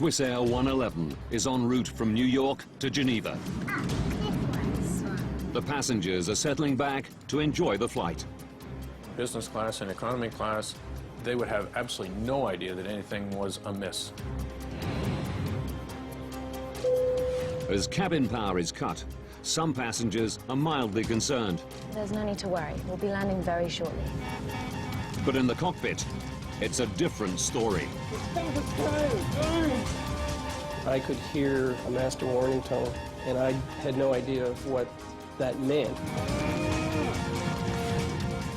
Swissair 111 is en route from New York to Geneva. The passengers are settling back to enjoy the flight. Business class and economy class, they would have absolutely no idea that anything was amiss. As cabin power is cut, some passengers are mildly concerned. There's no need to worry. We'll be landing very shortly. But in the cockpit, it's a different story. I could hear a master warning tone, and I had no idea of what that meant.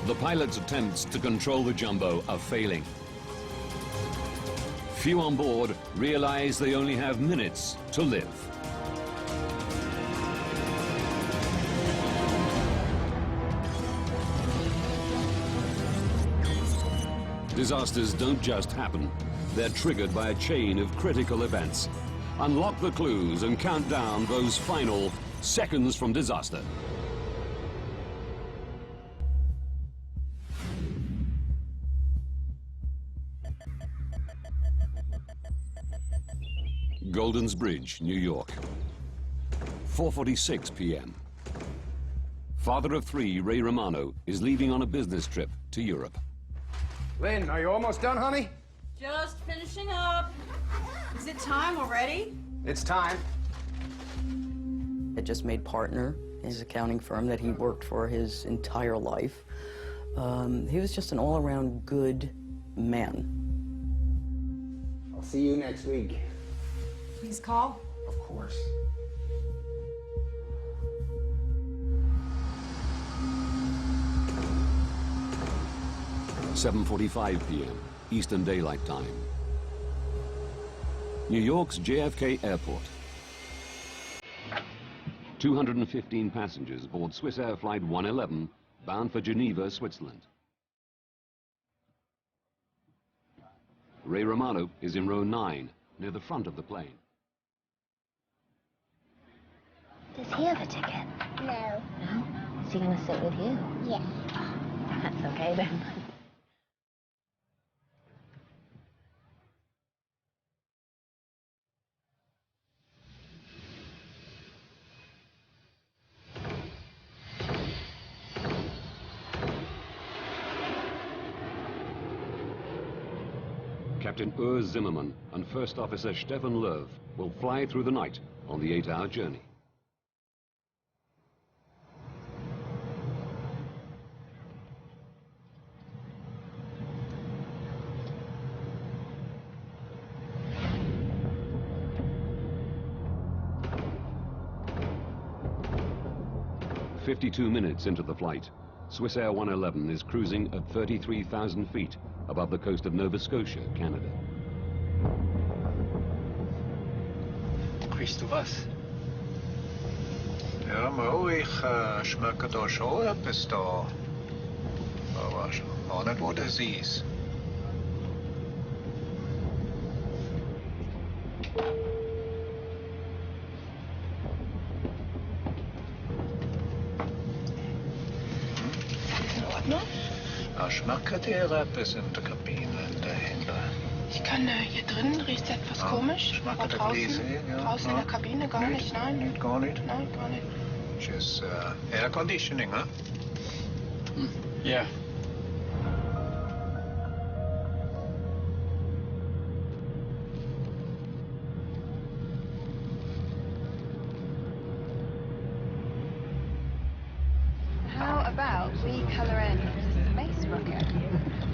The pilot's attempts to control the jumbo are failing. Few on board realize they only have minutes to live. Disasters don't just happen. They're triggered by a chain of critical events. Unlock the clues and count down those final seconds from disaster. Golden's Bridge, New York. 4:46 p.m. Father of three, Ray Romano, is leaving on a business trip to Europe. Lynn, are you almost done, honey? Just finishing up. Is it time already? It's time. I just made partner in his accounting firm that he worked for his entire life. He was just an all-around good man. I'll see you next week. Please call. Of course. – 7:45 p.m. Eastern Daylight Time. New York's JFK Airport. 215 passengers board Swissair Flight 111, bound for Geneva, Switzerland. Ray Romano is in row 9, near the front of the plane. Does he have a ticket? No. No? Is he going to sit with you? Yes. Oh, that's okay then. Captain Urs Zimmermann and First Officer Stefan Löw will fly through the night on the 8-hour journey. "52 minutes into the flight, Swissair 111 is cruising at 33,000 feet above the coast of Nova Scotia, Canada. Grüßt du was? Ja, Mo, ich schmecke da schon etwas da. Aber auch nicht, wo das ist. Schmeckt dir etwas in der Kabine dahinter? Ich kann hier drin riecht es etwas komisch, aber draußen in der Kabine gar nicht, nein. Nicht, gar nicht? Nein, gar nicht. Just air conditioning, huh? Ja. How about we color in space rocket?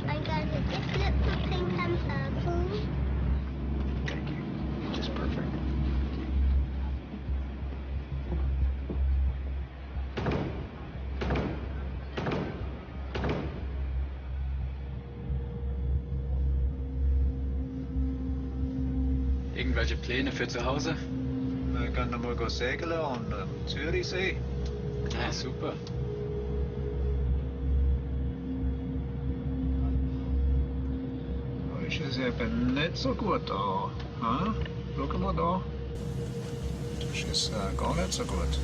I got it. This looks pink and purple. Thank you. Just perfect. Irgendwelche Pläne für zu Hause? Wir können mal segeln an Zürichsee. Ja, super. Ist es eben nicht so gut da. Hm? Schau mal da. Das ist gar nicht so gut.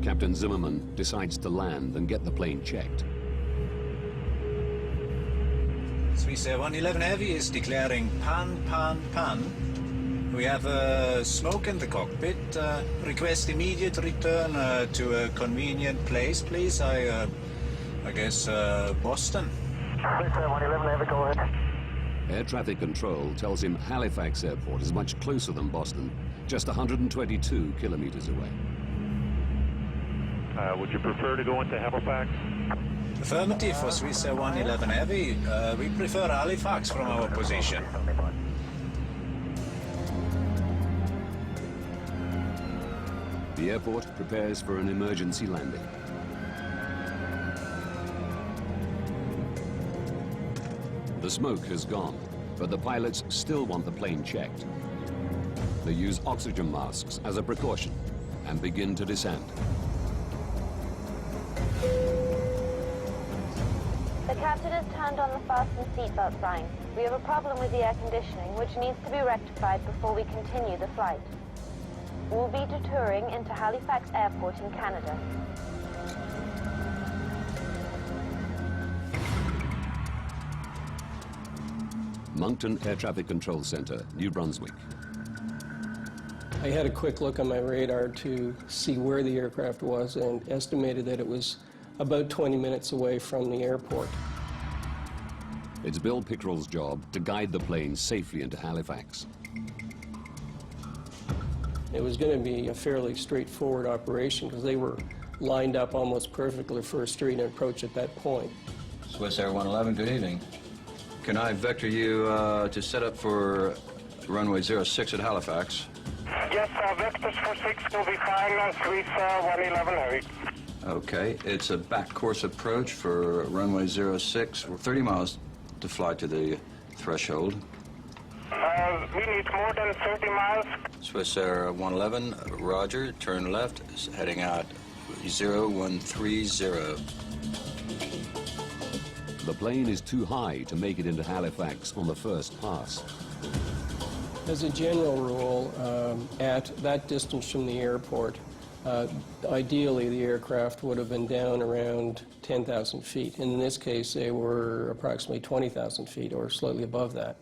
Captain Zimmermann decides to land and get the plane checked. Swiss Air 111 Heavy is declaring pan, pan, pan. We have smoke in the cockpit. Request immediate return to a convenient place, please. I guess Boston. Swiss Air 111 Heavy, go ahead. Air traffic control tells him Halifax Airport is much closer than Boston, just 122 kilometers away. Would you prefer to go into Halifax? Affirmative for Swiss Air 111 Heavy. We prefer Halifax from our position. The airport prepares for an emergency landing. The smoke has gone, but the pilots still want the plane checked. They use oxygen masks as a precaution and begin to descend. The captain has turned on the fasten seatbelt sign. We have a problem with the air conditioning, which needs to be rectified before we continue the flight. We'll be detouring into Halifax Airport in Canada. Moncton Air Traffic Control Center, New Brunswick. I had a quick look on my radar to see where the aircraft was and estimated that it was about 20 minutes away from the airport. It's Bill Pickrell's job to guide the plane safely into Halifax. It was going to be a fairly straightforward operation because they were lined up almost perfectly for a straight approach at that point. Swiss Air 111, good evening. Can I vector you to set up for runway 06 at Halifax? Yes, vectors for 6 will be fine, Swiss 111 Heavy. Okay, it's a back course approach for runway 06. We're 30 miles to fly to the threshold. We need more than 30 miles. Swiss Air 111, roger, turn left, heading out 0130. The plane is too high to make it into Halifax on the first pass. As a general rule, at that distance from the airport, ideally the aircraft would have been down around 10,000 feet. And in this case, they were approximately 20,000 feet or slightly above that.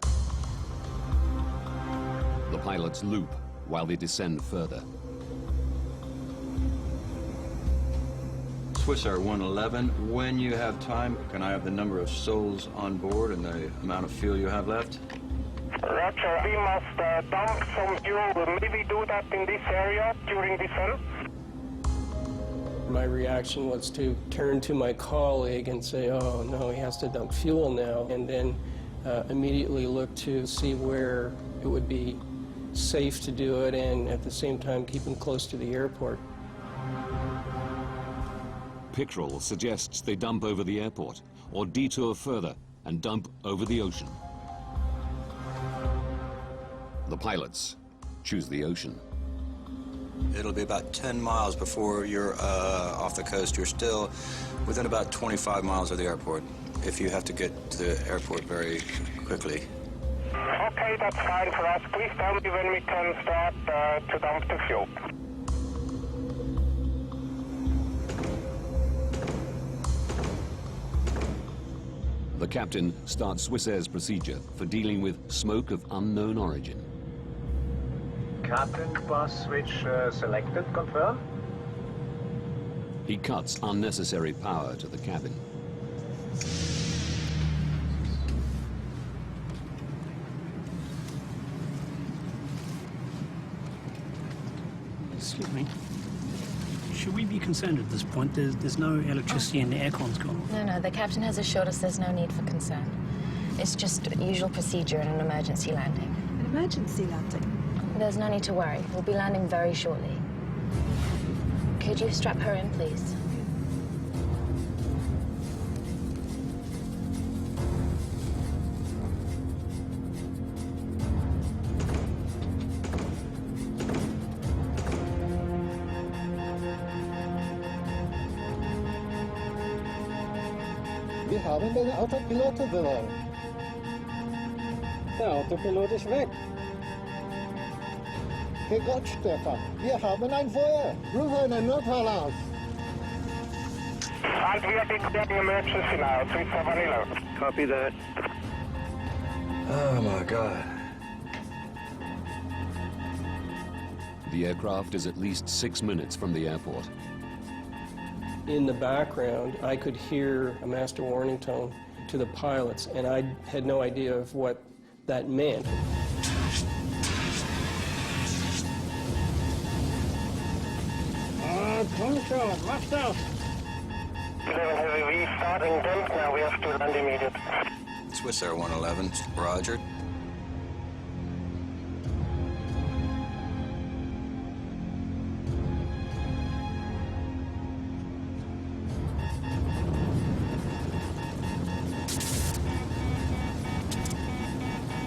The pilots loop while they descend further. Swiss Air 111, when you have time, can I have the number of souls on board and the amount of fuel you have left? Roger, we must dump some fuel. Maybe do that in this area during descent. My reaction was to turn to my colleague and say, oh no, he has to dump fuel now, and then immediately look to see where it would be safe to do it and at the same time keep him close to the airport. Pickrell suggests they dump over the airport or detour further and dump over the ocean. The pilots choose the ocean. It'll be about 10 miles before you're off the coast. You're still within about 25 miles of the airport, if you have to get to the airport very quickly. Okay, that's fine for us. Please tell me when we can start to dump the fuel. The captain starts Swiss Air's procedure for dealing with smoke of unknown origin. Captain, bus switch selected, confirm. He cuts unnecessary power to the cabin. Excuse me. Should we be concerned at this point? There's no electricity and the aircon's gone off. No, the captain has assured us there's no need for concern. It's just usual procedure in an emergency landing. An emergency landing? There's no need to worry. We'll be landing very shortly. Could you strap her in, please? Wir haben den Autopiloten verloren. Der Autopilot ist weg. Herrgott, Stefan, wir haben ein Feuer. Rufe einen Notalarm. And we are declaring emergency now, Swiss 111. Copy that. Oh, my God. The aircraft is at least 6 minutes from the airport. In the background, I could hear a master warning tone to the pilots, and I had no idea of what that meant. Control, left out. 11 Heavy, starting dump now, we have to land immediately. Swiss Air 111, roger.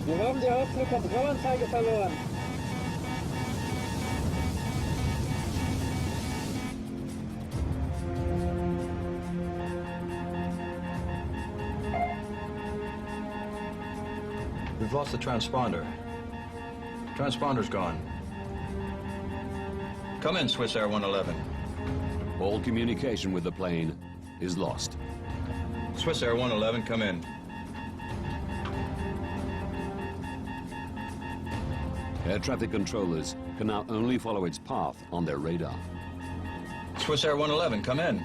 Wir haben die Hauptflugkontrollanzeige verloren. We've lost the transponder. Transponder's gone. Come in, Swiss Air 111. All communication with the plane is lost. Swiss Air 111, come in. Air traffic controllers can now only follow its path on their radar. Swiss Air 111, come in.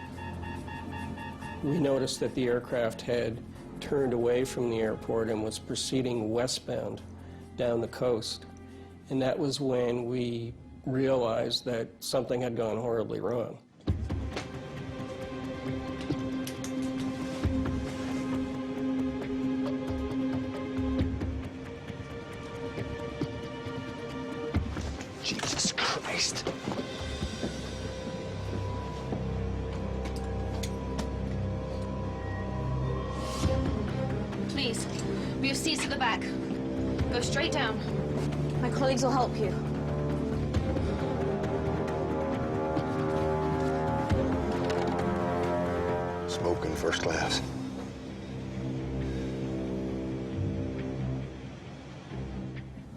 We noticed that the aircraft had turned away from the airport and was proceeding westbound down the coast. And that was when we realized that something had gone horribly wrong. Jesus Christ. Please, move seats to the back. Go straight down. My colleagues will help you. Smoking first class.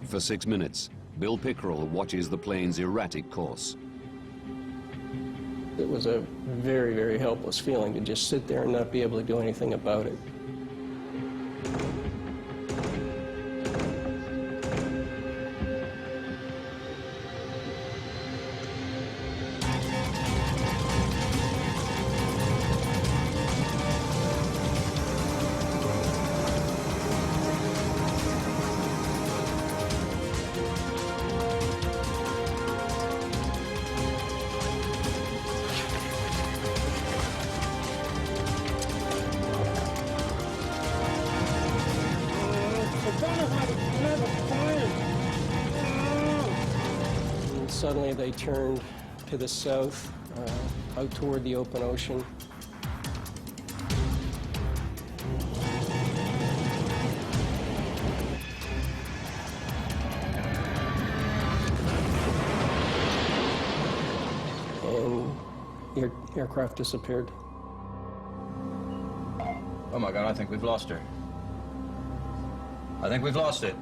For 6 minutes, Bill Pickerel watches the plane's erratic course. It was a very, very helpless feeling to just sit there and not be able to do anything about it. And suddenly they turned to the south, out toward the open ocean. And the aircraft disappeared. Oh my God, I think we've lost her. I think we've lost it.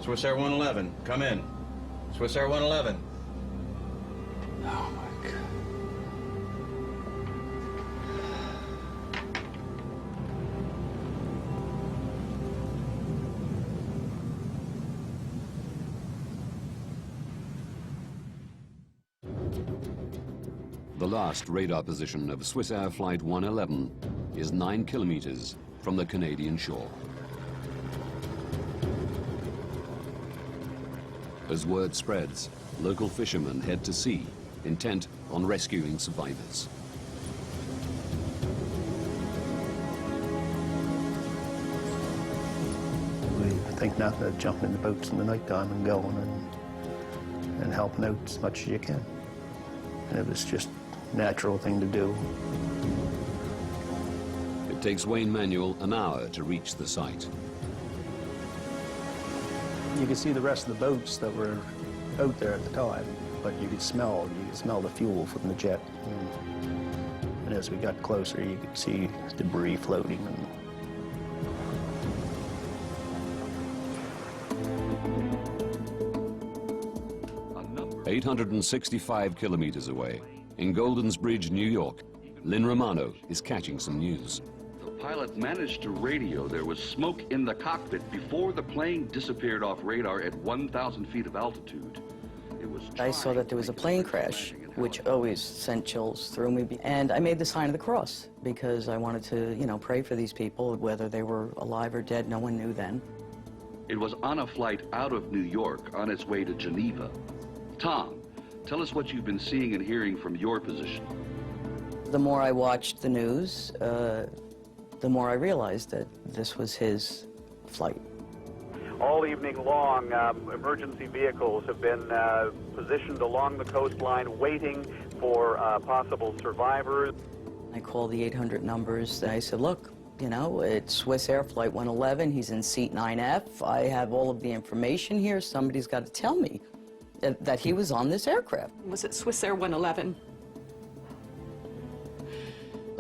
Swiss Air 111, come in. Swiss Air 111. Oh my God. The last radar position of Swiss Air Flight 111 is 9 kilometers from the Canadian shore. As word spreads, local fishermen head to sea, intent on rescuing survivors. We think nothing of jumping in the boats in the night time and going and helping out as much as you can. And it was just a natural thing to do. It takes Wayne Manuel an hour to reach the site. You could see the rest of the boats that were out there at the time, but you could smell the fuel from the jet. And as we got closer, you could see debris floating. 865 kilometers away, in Goldens Bridge, New York, Lynn Romano is catching some news. pilot managed to radio there was smoke in the cockpit before the plane disappeared off radar at 1,000 feet of altitude. I saw that there was a plane crash, which always sent chills through me. And I made the sign of the cross because I wanted to, you know, pray for these people, whether they were alive or dead. No one knew then. It was on a flight out of New York on its way to Geneva. Tom, tell us what you've been seeing and hearing from your position. The more I watched the news, the more I realized that this was his flight. All evening long, emergency vehicles have been positioned along the coastline waiting for possible survivors. I called the 800 numbers. I said, look, you know, it's Swiss Air Flight 111. He's in seat 9F. I have all of the information here. Somebody's got to tell me that he was on this aircraft. Was it Swiss Air 111?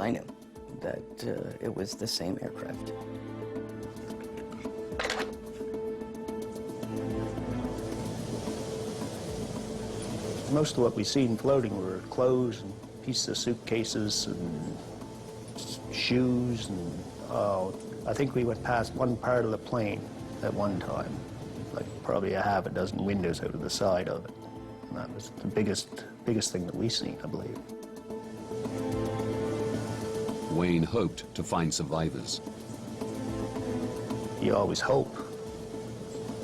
I knew that it was the same aircraft. Most of what we seen floating were clothes and pieces of suitcases and shoes and I think we went past one part of the plane at one time, like probably a half a dozen windows out of the side of it. And that was the biggest thing that we seen, I believe. Wayne hoped to find survivors. You always hope,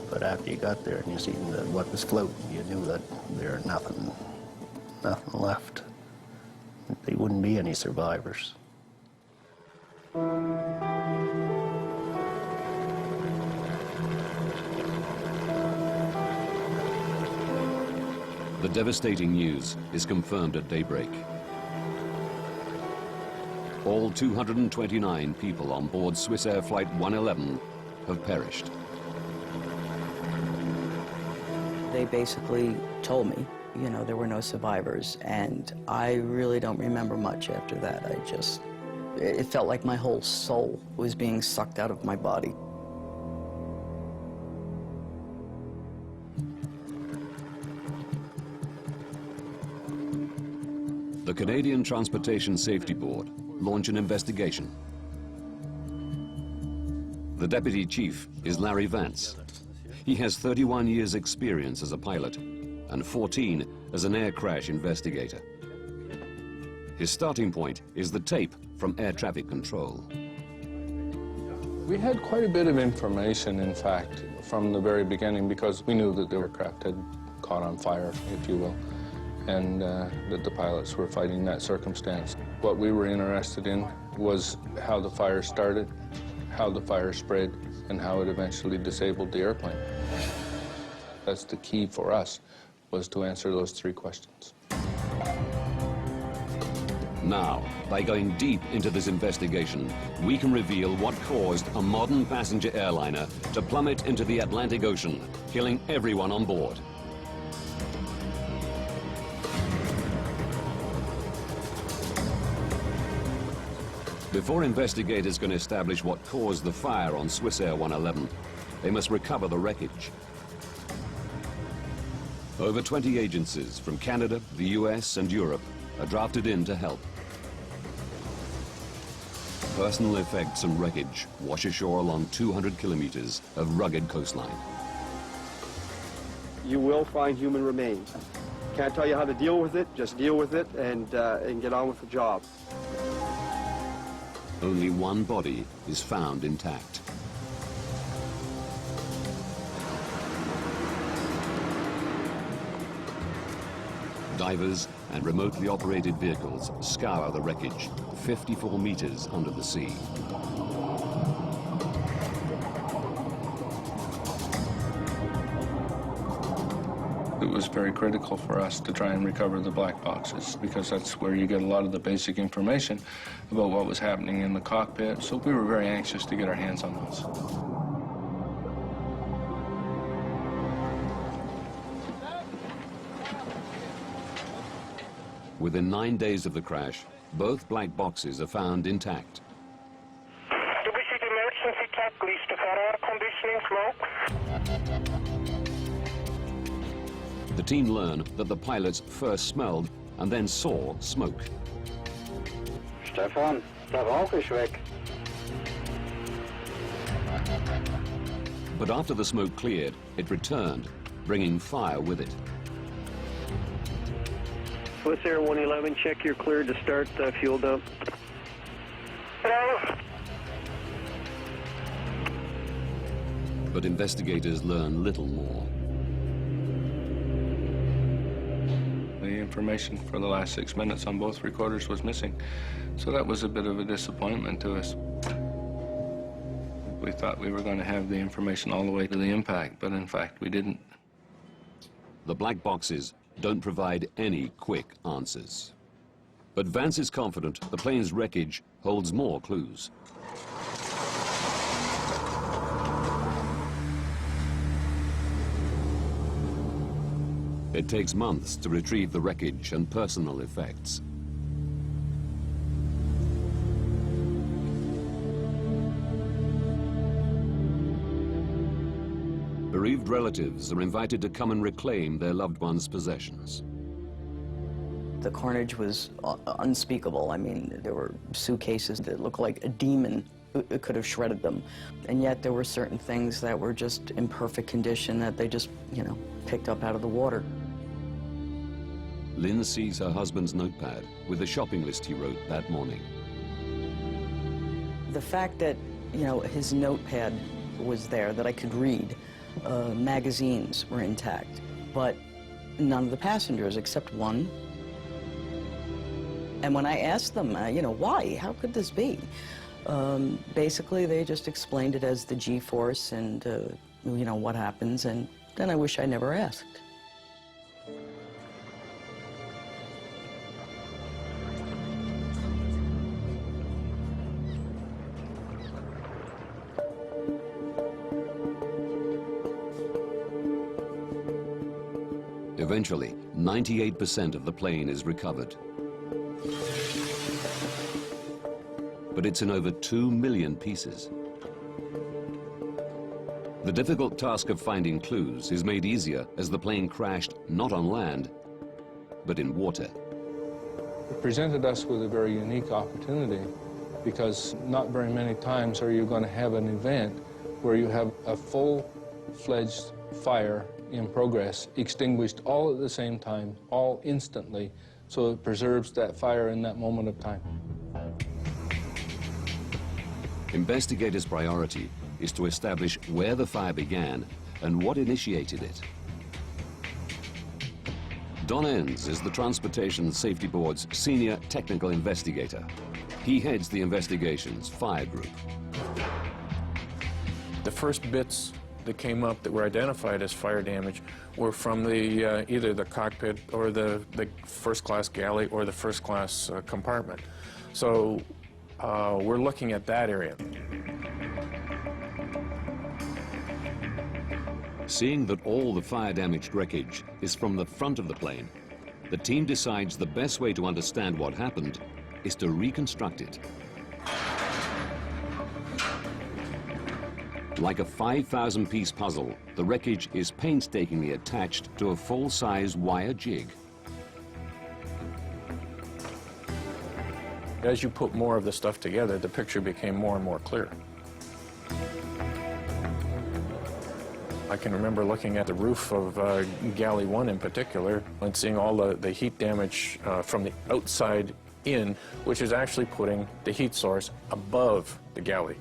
but after you got there and you seen what was floating, you knew that there was nothing left. There wouldn't be any survivors. The devastating news is confirmed at daybreak. All 229 people on board Swiss Air Flight 111 have perished. They basically told me, you know, there were no survivors, and I really don't remember much after that. It felt like my whole soul was being sucked out of my body. The Canadian Transportation Safety Board launched an investigation. The deputy chief is Larry Vance. He has 31 years' experience as a pilot and 14 as an air crash investigator. His starting point is the tape from air traffic control. We had quite a bit of information, in fact, from the very beginning, because we knew that the aircraft had caught on fire, if you will, and that the pilots were fighting that circumstance. What we were interested in was how the fire started, how the fire spread, and how it eventually disabled the airplane. That's the key for us, was to answer those three questions. Now, by going deep into this investigation, we can reveal what caused a modern passenger airliner to plummet into the Atlantic Ocean, killing everyone on board. Before investigators can establish what caused the fire on Swiss Air 111, they must recover the wreckage. Over 20 agencies from Canada, the US, and Europe are drafted in to help. Personal effects and wreckage wash ashore along 200 kilometers of rugged coastline. You will find human remains. Can't tell you how to deal with it, just deal with it and get on with the job. Only one body is found intact. Divers and remotely operated vehicles scour the wreckage 54 meters under the sea. It was very critical for us to try and recover the black boxes, because that's where you get a lot of the basic information about what was happening in the cockpit. So we were very anxious to get our hands on those. Within 9 days of the crash, both black boxes are found intact. Do we see the emergency checklist for air conditioning smoke? The team learned that the pilots first smelled and then saw smoke. Stefan, der Rauch ist weg. But after the smoke cleared, it returned, bringing fire with it. Swiss Air 111, check you're cleared to start fuel dump. Hello? But investigators learn little more. The information for the last 6 minutes on both recorders was missing, so that was a bit of a disappointment to us. We thought we were going to have the information all the way to the impact, but in fact we didn't. The black boxes don't provide any quick answers. But Vance is confident the plane's wreckage holds more clues. It takes months to retrieve the wreckage and personal effects. Bereaved relatives are invited to come and reclaim their loved ones' possessions. The carnage was unspeakable. I mean, there were suitcases that looked like a demon could have shredded them. And yet there were certain things that were just in perfect condition that they just, you know, picked up out of the water. Lynn sees her husband's notepad with the shopping list he wrote that morning. The fact that, you know, his notepad was there that I could read, magazines were intact, but none of the passengers except one. And when I asked them, you know, why? How could this be? Basically, they just explained it as the G-force and, you know, what happens, and then I wish I never asked. Eventually, 98% of the plane is recovered. But it's in over 2 million pieces. The difficult task of finding clues is made easier as the plane crashed not on land, but in water. It presented us with a very unique opportunity because not very many times are you going to have an event where you have a full-fledged fire in progress, extinguished all at the same time, all instantly, so it preserves that fire in that moment of time. Investigators' priority is to establish where the fire began and what initiated it. Don Enns is the Transportation Safety Board's senior technical investigator. He heads the investigation's fire group. The first bits that came up that were identified as fire damage were from the either the cockpit or the first-class galley or the first-class compartment. So we're looking at that area. Seeing that all the fire-damaged wreckage is from the front of the plane, the team decides the best way to understand what happened is to reconstruct it. Like a 5,000-piece puzzle, the wreckage is painstakingly attached to a full-size wire jig. As you put more of the stuff together, the picture became more and more clear. I can remember looking at the roof of Galley 1 in particular and seeing all the heat damage from the outside in, which is actually putting the heat source above the galley.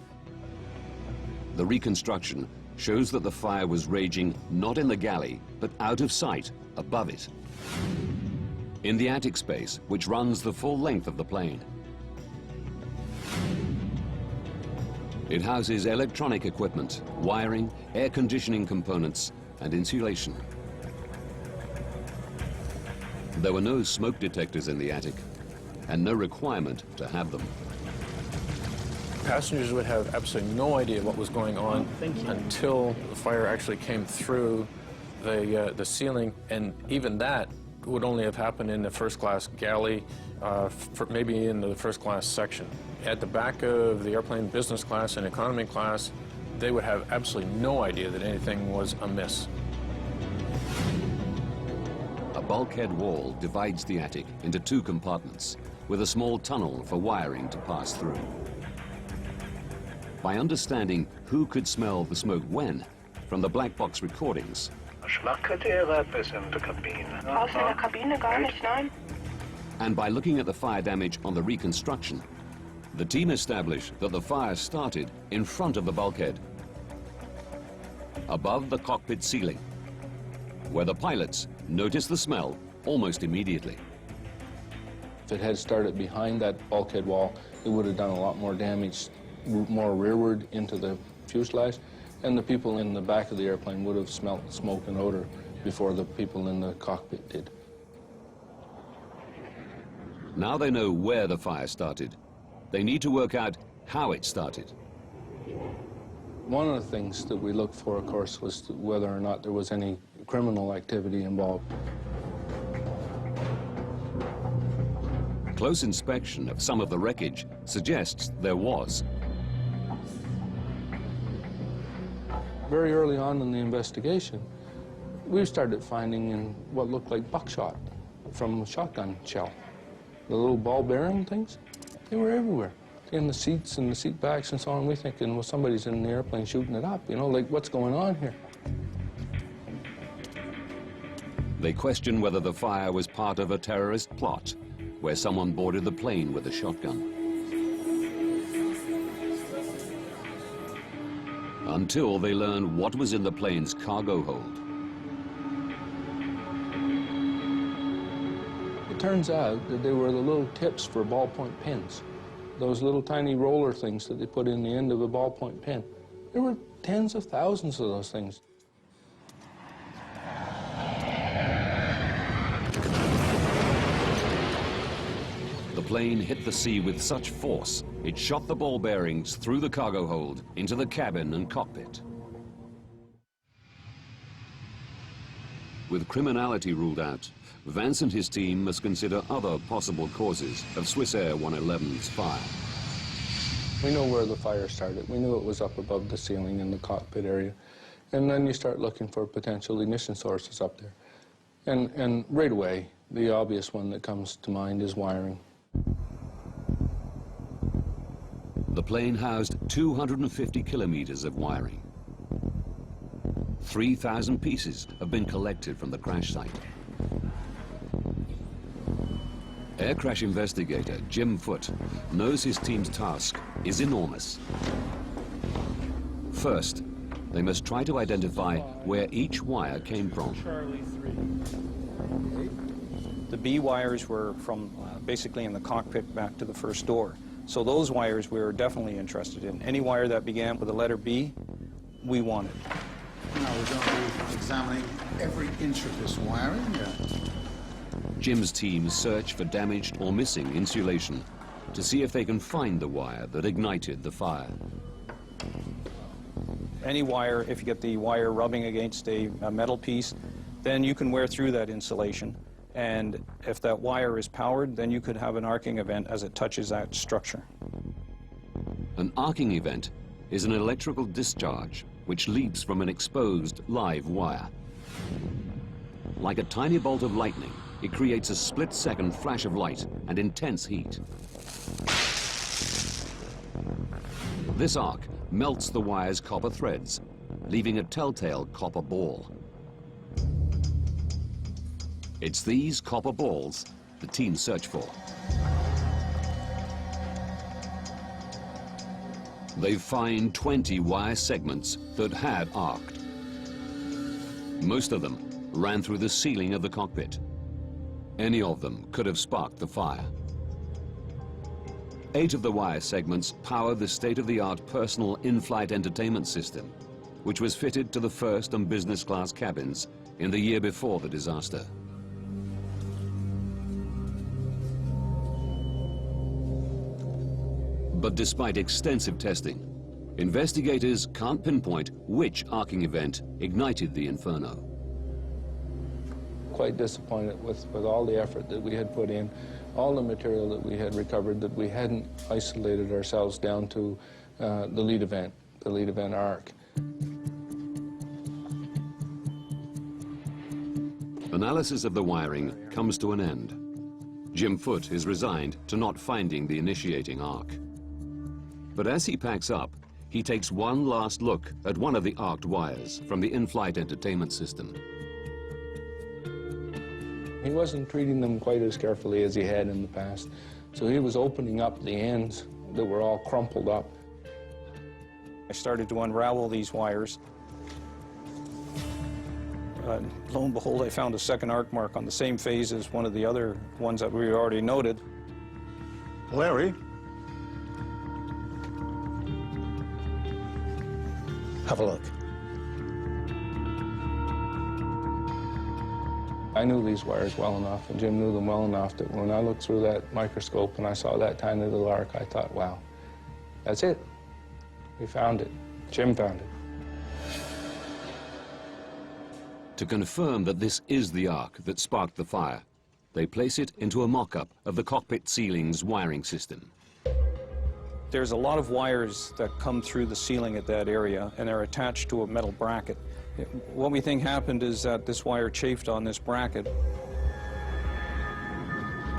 The reconstruction shows that the fire was raging not in the galley, but out of sight, above it. In the attic space, which runs the full length of the plane. It houses electronic equipment, wiring, air conditioning components, and insulation. There were no smoke detectors in the attic, and no requirement to have them. Passengers would have absolutely no idea what was going on until the fire actually came through the ceiling, and even that would only have happened in the first-class galley, maybe in the first-class section. At the back of the airplane, business class and economy class, they would have absolutely no idea that anything was amiss. A bulkhead wall divides the attic into 2 compartments, with a small tunnel for wiring to pass through. by understanding who could smell the smoke when from the black box recordings. And by looking at the fire damage on the reconstruction, the team established that the fire started in front of the bulkhead, above the cockpit ceiling, where the pilots noticed the smell almost immediately. If it had started behind that bulkhead wall, it would have done a lot more damage, more rearward into the fuselage, and the people in the back of the airplane would have smelt smoke and odor before the people in the cockpit did. Now they know where the fire started. They need to work out how it started. One of the things that we looked for, of course, was whether or not there was any criminal activity involved. Close inspection of some of the wreckage suggests there was. Very early on in the investigation, we started finding in what looked like buckshot from a shotgun shell. The little ball bearing things, they were everywhere. In the seats and the seat backs and so on. We're thinking, well, somebody's in the airplane shooting it up, you know, like what's going on here? They question whether the fire was part of a terrorist plot, where someone boarded the plane with a shotgun. Until they learn what was in the plane's cargo hold. It turns out that they were the little tips for ballpoint pens. Those little tiny roller things that they put in the end of a ballpoint pen. There were tens of thousands of those things. The plane hit the sea with such force, it shot the ball bearings through the cargo hold into the cabin and cockpit. With criminality ruled out, Vance and his team must consider other possible causes of Swissair 111's fire. We know where the fire started. We knew it was up above the ceiling in the cockpit area. And then you start looking for potential ignition sources up there. And right away, the obvious one that comes to mind is wiring. The plane housed 250 kilometers of wiring. 3,000 pieces have been collected from the crash site. Air crash investigator Jim Foote knows his team's task is enormous. First, they must try to identify where each wire came from. The B wires were from basically in the cockpit back to the first door. So those wires we were definitely interested in. Any wire that began with the letter B, we wanted. Now we're going to be examining every inch of this wiring. Jim's team search for damaged or missing insulation to see if they can find the wire that ignited the fire. Any wire, if you get the wire rubbing against a metal piece, then you can wear through that insulation. And if that wire is powered, then you could have an arcing event as it touches that structure. An arcing event is an electrical discharge which leaps from an exposed live wire. Like a tiny bolt of lightning, it creates a split-second flash of light and intense heat. This arc melts the wire's copper threads, leaving a telltale copper ball. It's these copper balls the team search for. They find 20 wire segments that had arced. Most of them ran through the ceiling of the cockpit. Any of them could have sparked the fire. 8 of the wire segments power the state-of-the-art personal in-flight entertainment system, which was fitted to the first and business class cabins in the year before the disaster. But despite extensive testing, investigators can't pinpoint which arcing event ignited the inferno. Quite disappointed with all the effort that we had put in, all the material that we had recovered, that we hadn't isolated ourselves down to the lead event arc. Analysis of the wiring comes to an end. Jim Foote is resigned to not finding the initiating arc. But as he packs up, he takes one last look at one of the arced wires from the in-flight entertainment system. He wasn't treating them quite as carefully as he had in the past, so he was opening up the ends that were all crumpled up. I started to unravel these wires. Lo and behold, I found a second arc mark on the same phase as one of the other ones that we already noted. Larry? Have a look. I knew these wires well enough, and Jim knew them well enough that when I looked through that microscope and I saw that tiny little arc, I thought, wow, that's it. We found it. Jim found it. To confirm that this is the arc that sparked the fire, they place it into a mock-up of the cockpit ceiling's wiring system. There's a lot of wires that come through the ceiling at that area, and they're attached to a metal bracket. What we think happened is that this wire chafed on this bracket.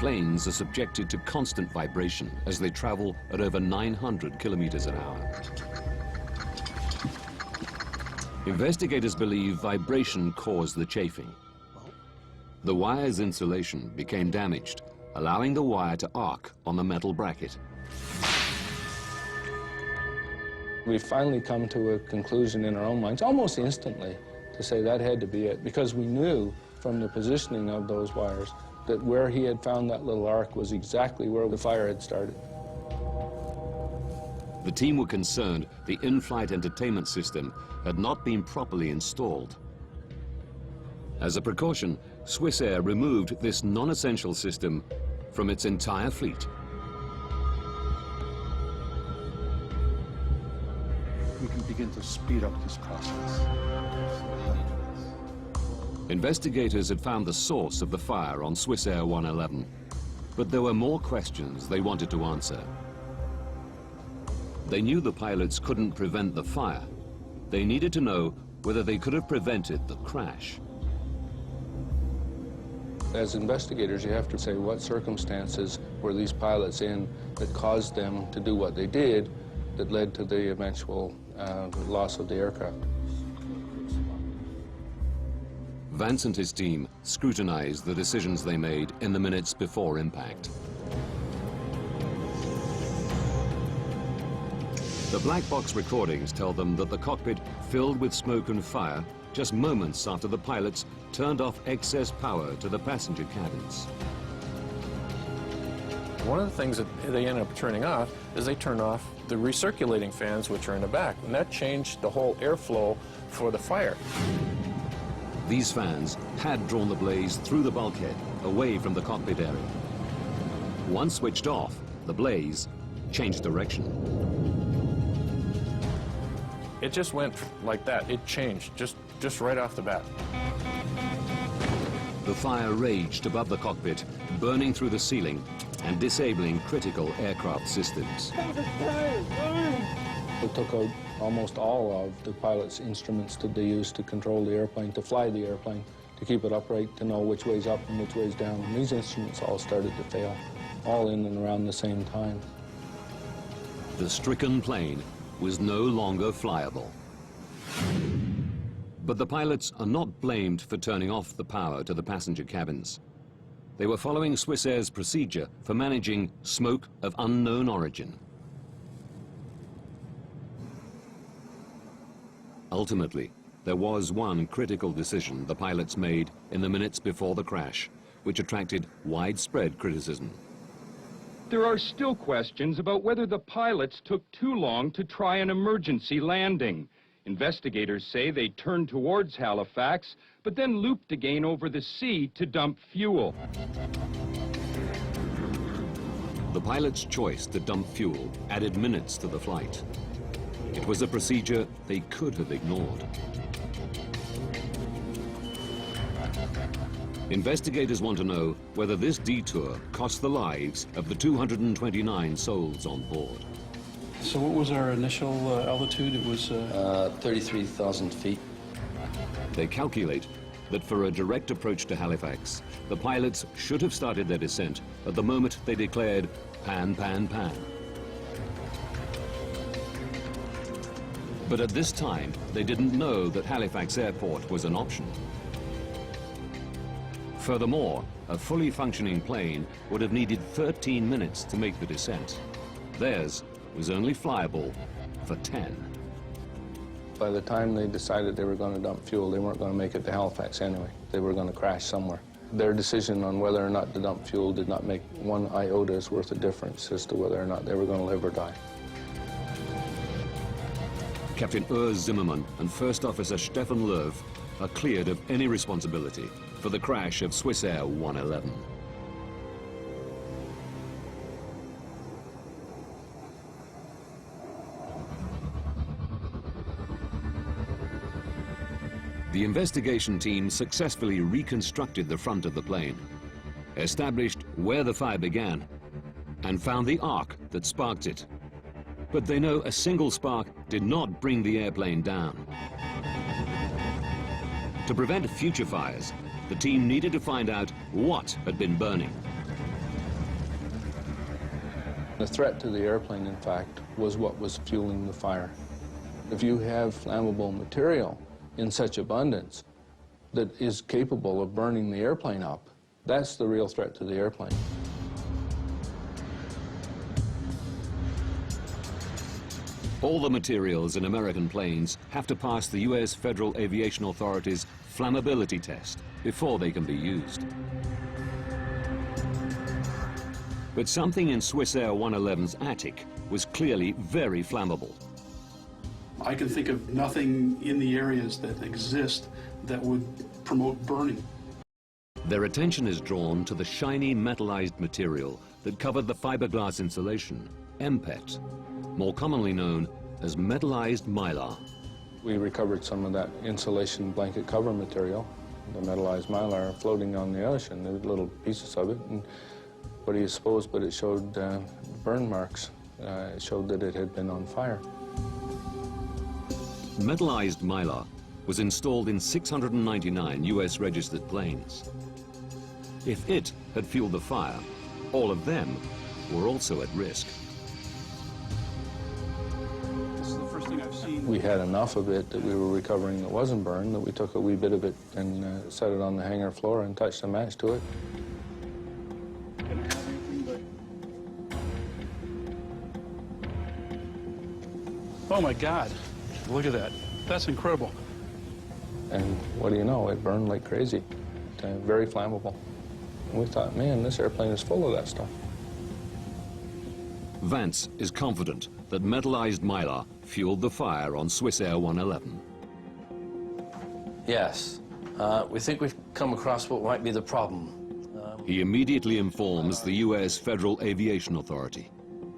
Planes are subjected to constant vibration as they travel at over 900 kilometers an hour. Investigators believe vibration caused the chafing. The wire's insulation became damaged, allowing the wire to arc on the metal bracket. We finally come to a conclusion in our own minds, almost instantly, to say that had to be it, because we knew from the positioning of those wires that where he had found that little arc was exactly where the fire had started. The team were concerned the in-flight entertainment system had not been properly installed. As a precaution, Swissair removed this non-essential system from its entire fleet. We can begin to speed up this process. Investigators had found the source of the fire on Swissair 111, but there were more questions they wanted to answer. They knew the pilots couldn't prevent the fire. They needed to know whether they could have prevented the crash. As investigators, you have to say what circumstances were these pilots in that caused them to do what they did that led to the eventual loss of the aircraft. Vance and his team scrutinized the decisions they made in the minutes before impact. The black box recordings tell them that the cockpit filled with smoke and fire just moments after the pilots turned off excess power to the passenger cabins. One of the things that they ended up turning off is they turned off the recirculating fans, which are in the back, and that changed the whole airflow for the fire. These fans had drawn the blaze through the bulkhead, away from the cockpit area. Once switched off, the blaze changed direction. It just went like that. It changed just right off the bat. The fire raged above the cockpit, burning through the ceiling and disabling critical aircraft systems. They took out almost all of the pilot's instruments that they used to control the airplane, to fly the airplane, to keep it upright, to know which way's up and which way's down. And these instruments all started to fail, all in and around the same time. The stricken plane was no longer flyable. But the pilots are not blamed for turning off the power to the passenger cabins. They were following Swissair's procedure for managing smoke of unknown origin. Ultimately, there was one critical decision the pilots made in the minutes before the crash, which attracted widespread criticism. There are still questions about whether the pilots took too long to try an emergency landing. Investigators say they turned towards Halifax, but then looped again over the sea to dump fuel. The pilots' choice to dump fuel added minutes to the flight. It was a procedure they could have ignored. Investigators want to know whether this detour cost the lives of the 229 souls on board. So what was our initial altitude? It was 33,000 feet. They calculate that for a direct approach to Halifax, the pilots should have started their descent at the moment they declared pan, pan, pan. But at this time, they didn't know that Halifax Airport was an option. Furthermore, a fully functioning plane would have needed 13 minutes to make the descent. Theirs was only flyable for 10. By the time they decided they were going to dump fuel, they weren't going to make it to Halifax anyway. They were going to crash somewhere. Their decision on whether or not to dump fuel did not make one iota's worth of difference as to whether or not they were going to live or die. Captain Urs Zimmermann and First Officer Stefan Löw are cleared of any responsibility for the crash of Swissair 111. The investigation team successfully reconstructed the front of the plane, established where the fire began, and found the arc that sparked it. But they know a single spark did not bring the airplane down. To prevent future fires, the team needed to find out what had been burning. The threat to the airplane, in fact, was what was fueling the fire. If you have flammable material in such abundance that is capable of burning the airplane up, that's the real threat to the airplane. All the materials in American planes have to pass the U.S. Federal Aviation Authority's flammability test before they can be used. But something in Swissair 111's attic was clearly very flammable. I can think of nothing in the areas that exist that would promote burning. Their attention is drawn to the shiny metallized material that covered the fiberglass insulation, MPET, more commonly known as metallized mylar. We recovered some of that insulation blanket cover material, the metallized mylar, floating on the ocean. There were little pieces of it, and what do you suppose, but it showed burn marks. It showed that it had been on fire. Metallized mylar was installed in 699 US registered planes. If it had fueled the fire, all of them were also at risk. This is the first thing I've seen. We had enough of it that we were recovering that wasn't burned, that we took a wee bit of it and set it on the hangar floor and touched a match to it. Oh my God, look at that. That's incredible. And what do you know, it burned like crazy, very flammable. And we thought, man, this airplane is full of that stuff. Vance is confident that metallized mylar fueled the fire on Swissair 111. Yes. We think we've come across what might be the problem. He immediately informs the U.S. Federal Aviation Authority.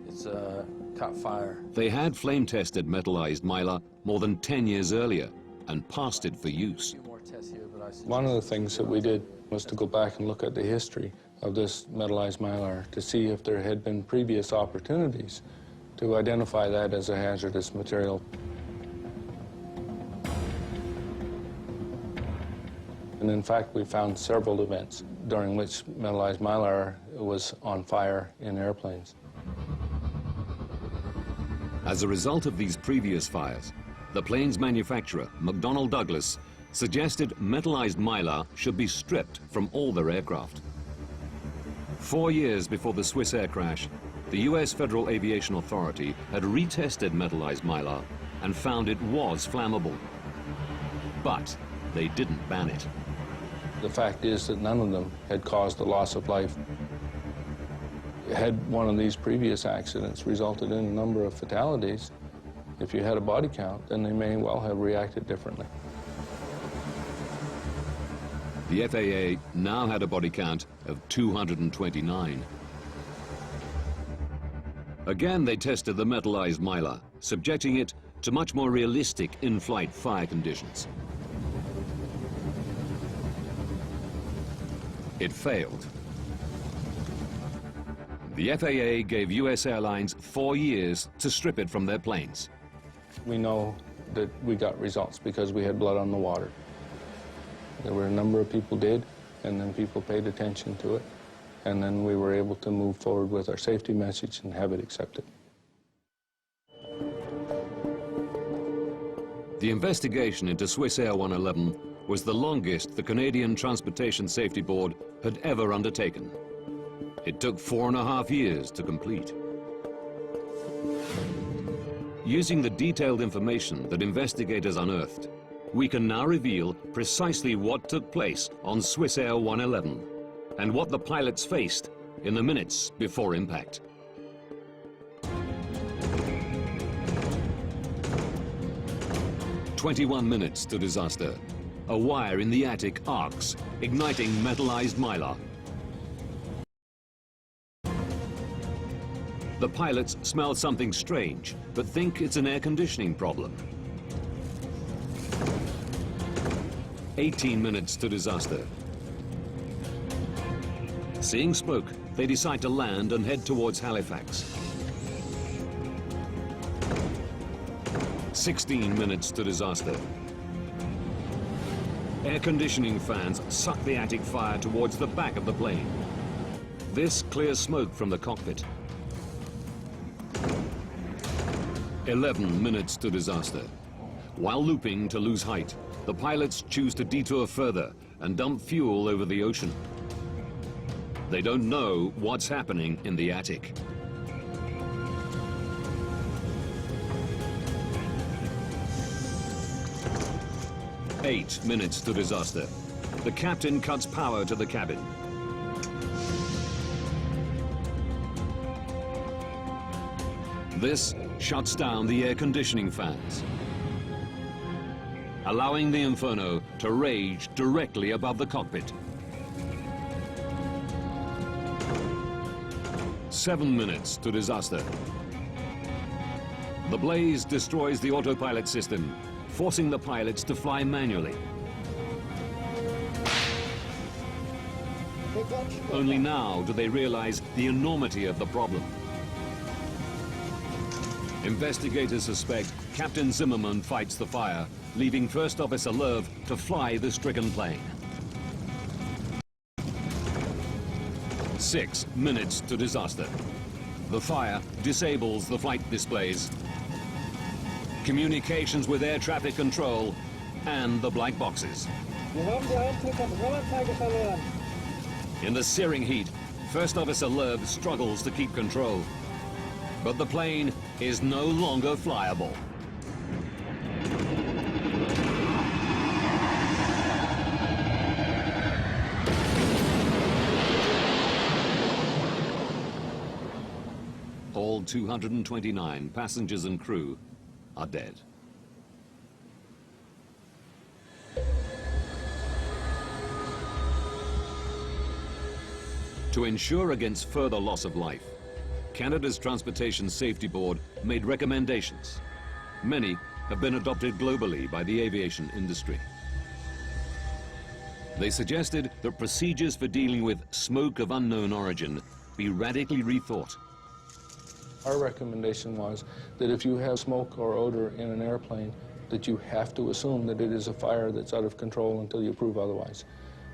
It's caught fire. They had flame-tested metallized mylar more than 10 years earlier and passed it for use. One of the things that we did was to go back and look at the history of this metallized mylar to see if there had been previous opportunities to identify that as a hazardous material. And in fact, we found several events during which metallized mylar was on fire in airplanes. As a result of these previous fires, the plane's manufacturer, McDonnell Douglas, suggested metallized mylar should be stripped from all their aircraft. 4 years before the Swissair crash, the U.S. Federal Aviation Authority had retested metallized mylar and found it was flammable. But they didn't ban it. The fact is that none of them had caused the loss of life. Had one of these previous accidents resulted in a number of fatalities, if you had a body count, then they may well have reacted differently. The FAA now had a body count of 229. Again, they tested the metallized mylar, subjecting it to much more realistic in-flight fire conditions. It failed. The FAA gave U.S. airlines 4 years to strip it from their planes. We know that we got results because we had blood on the water. There were a number of people did, and then people paid attention to it, and then we were able to move forward with our safety message and have it accepted. The investigation into Swiss Air 111 was the longest the Canadian Transportation Safety Board had ever undertaken. It took 4.5 years to complete. Using the detailed information that investigators unearthed, we can now reveal precisely what took place on Swiss Air 111 and what the pilots faced in the minutes before impact. "21 minutes to disaster. A wire in the attic arcs, igniting metallized mylar. The pilots smell something strange, but think it's an air conditioning problem. 18 minutes to disaster. Seeing smoke, they decide to land and head towards Halifax. 16 minutes to disaster. Air conditioning fans suck the attic fire towards the back of the plane. This clears smoke from the cockpit. 11 minutes to disaster. While looping to lose height, the pilots choose to detour further and dump fuel over the ocean. They don't know what's happening in the attic. Eight minutes to disaster. The captain cuts power to the cabin. This shuts down the air conditioning fans, allowing the inferno to rage directly above the cockpit. 7 minutes to disaster. The blaze destroys the autopilot system, forcing the pilots to fly manually. Only now do they realize the enormity of the problem. Investigators suspect Captain Zimmerman fights the fire, leaving First Officer Lerv to fly the stricken plane. 6 minutes to disaster. The fire disables the flight displays, communications with air traffic control, and the black boxes. In the searing heat, First Officer Lerv struggles to keep control. But the plane is no longer flyable. All 229 passengers and crew are dead. To ensure against further loss of life, Canada's Transportation Safety Board made recommendations. Many have been adopted globally by the aviation industry. They suggested that procedures for dealing with smoke of unknown origin be radically rethought. Our recommendation was that if you have smoke or odor in an airplane, that you have to assume that it is a fire that's out of control until you prove otherwise.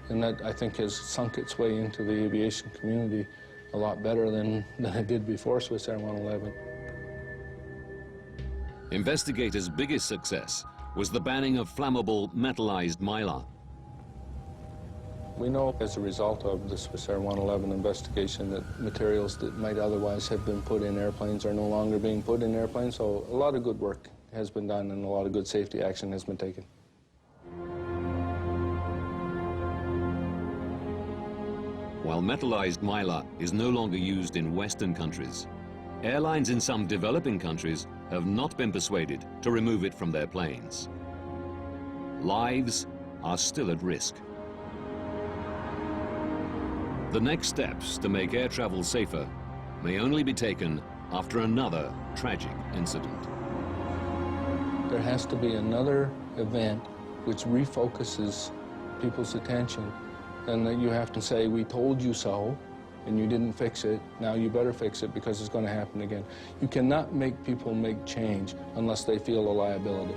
And that, I think, has sunk its way into the aviation community a lot better than it did before Swiss Air 111. Investigators' biggest success was the banning of flammable metallized mylar. We know as a result of the Swiss Air 111 investigation that materials that might otherwise have been put in airplanes are no longer being put in airplanes, so a lot of good work has been done and a lot of good safety action has been taken. While metallized mylar is no longer used in Western countries, airlines in some developing countries have not been persuaded to remove it from their planes. Lives are still at risk. The next steps to make air travel safer may only be taken after another tragic incident. There has to be another event which refocuses people's attention, and that you have to say, we told you so, and you didn't fix it, now you better fix it because it's going to happen again. You cannot make people make change unless they feel a liability.